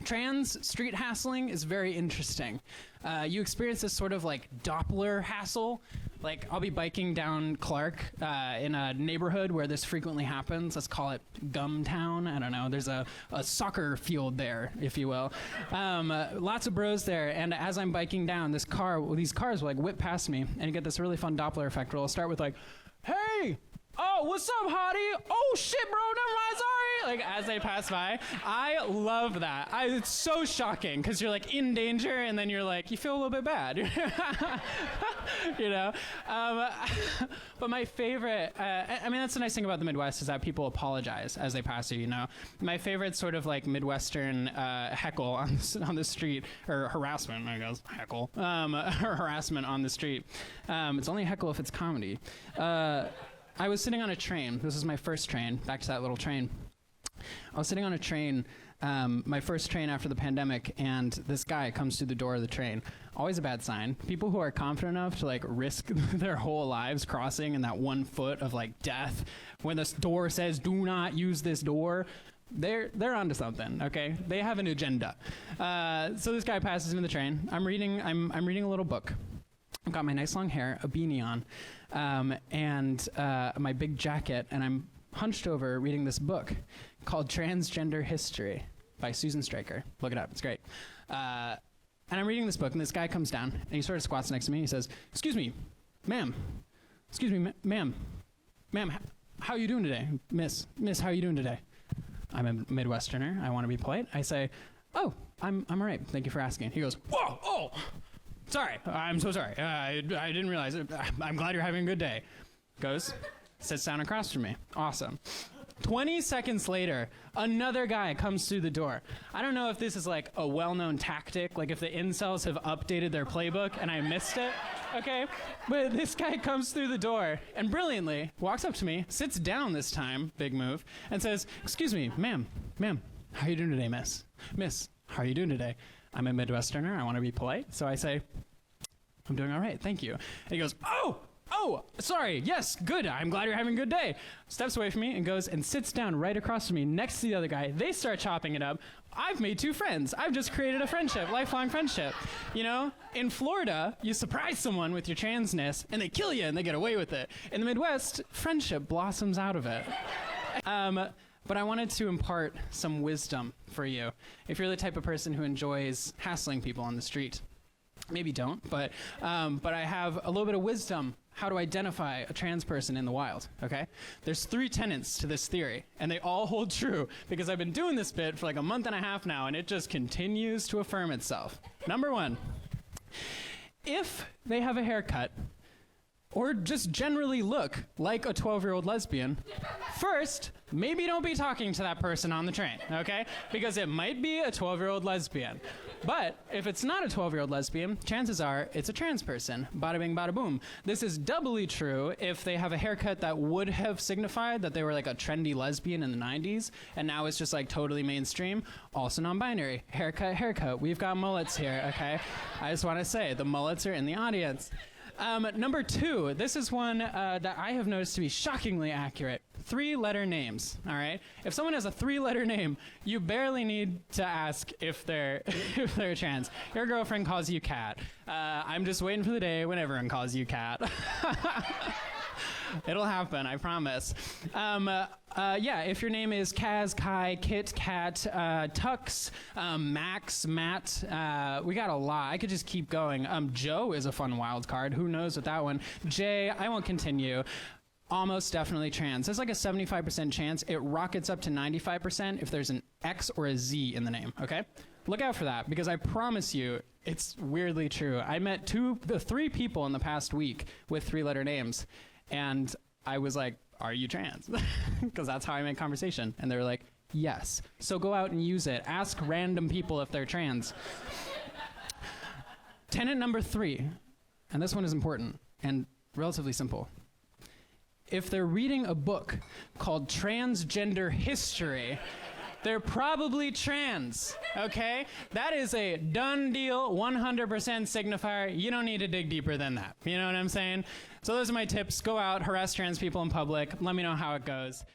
Trans street hassling is very interesting. You experience this sort of like Doppler hassle. Like, I'll be biking down Clark in a neighborhood where this frequently happens. Let's call it Gumtown. I don't know. There's a soccer field there, if you will. Lots of bros there. And as I'm biking down, these cars will like whip past me, and you get this really fun Doppler effect where it'll start with like, hey, oh, what's up, hottie? Oh, shit, bro, never mind, sorry. Like, as they pass by. I love that. It's so shocking, because you're, like, in danger, and then you're, like, you feel a little bit bad. You know? But my favorite, I mean, that's the nice thing about the Midwest, is that people apologize as they pass you, you know? My favorite sort of, like, Midwestern heckle on the street, or harassment, I guess, heckle, or harassment on the street. It's only a heckle if it's comedy. I was sitting on a train. This was my first train. Back to that little train. I was sitting on a train, my first train after the pandemic, and this guy comes through the door of the train. Always a bad sign. People who are confident enough to like risk their whole lives crossing in that 1 foot of like death, when this door says "do not use this door," they're onto something. Okay, they have an agenda. So this guy passes me in the train. I'm reading a little book. I've got my nice long hair, a beanie on, and my big jacket, and I'm hunched over reading this book called Transgender History by Susan Stryker. Look it up, it's great. And I'm reading this book, and this guy comes down, and he sort of squats next to me. He says, "Excuse me, ma'am. Excuse me, ma'am. Ma'am, how are you doing today? Miss, how are you doing today?" I'm a Midwesterner. I want to be polite. I say, "Oh, I'm all right. Thank you for asking." He goes, "Whoa, oh! Sorry, I'm so sorry. I didn't realize it. I'm glad you're having a good day." Goes, sits down across from me. Awesome. 20 seconds later, another guy comes through the door. I don't know if this is like a well-known tactic, like if the incels have updated their playbook and I missed it, okay? But this guy comes through the door and brilliantly walks up to me, sits down this time, big move, and says, "Excuse me, ma'am, how are you doing today, miss? Miss, how are you doing today?" I'm a Midwesterner. I want to be polite. So I say, "I'm doing all right, thank you." And he goes, Oh, sorry. Yes, good. I'm glad you're having a good day." Steps away from me and goes and sits down right across from me next to the other guy. They start chopping it up. I've made 2 friends. I've just created a friendship, lifelong friendship. You know, in Florida, you surprise someone with your transness and they kill you and they get away with it. In the Midwest, friendship blossoms out of it. But I wanted to impart some wisdom for you. If you're the type of person who enjoys hassling people on the street, maybe don't, but I have a little bit of wisdom how to identify a trans person in the wild, okay? There's 3 tenets to this theory, and they all hold true because I've been doing this bit for like a month and a half now, and it just continues to affirm itself. Number 1, if they have a haircut or just generally look like a 12-year-old lesbian, first, maybe don't be talking to that person on the train, okay? Because it might be a 12-year-old lesbian. But if it's not a 12-year-old lesbian, chances are it's a trans person. Bada bing, bada boom. This is doubly true if they have a haircut that would have signified that they were like a trendy lesbian in the 90s, and now it's just like totally mainstream. Also non-binary. Haircut. We've got mullets here, okay? I just want to say, the mullets are in the audience. Number 2, this is one that I have noticed to be shockingly accurate. 3-letter names, all right? If someone has a 3-letter name, you barely need to ask if they're trans. Your girlfriend calls you Cat. I'm just waiting for the day when everyone calls you Cat. It'll happen, I promise. Yeah, if your name is Kaz, Kai, Kit, Kat, Tux, Max, Matt, we got a lot. I could just keep going. Joe is a fun wild card. Who knows with that one? Jay, I won't continue. Almost definitely trans. There's like a 75% chance. It rockets up to 95% if there's an X or a Z in the name, okay? Look out for that, because I promise you, it's weirdly true. I met 3 people in the past week with 3-letter names, and I was like, "Are you trans?" Because that's how I make conversation. And they were like, "Yes." So go out and use it. Ask random people if they're trans. Tenet number 3, and this one is important and relatively simple. If they're reading a book called Transgender History, they're probably trans, okay? That is a done deal, 100% signifier. You don't need to dig deeper than that. You know what I'm saying? So those are my tips. Go out, harass trans people in public. Let me know how it goes.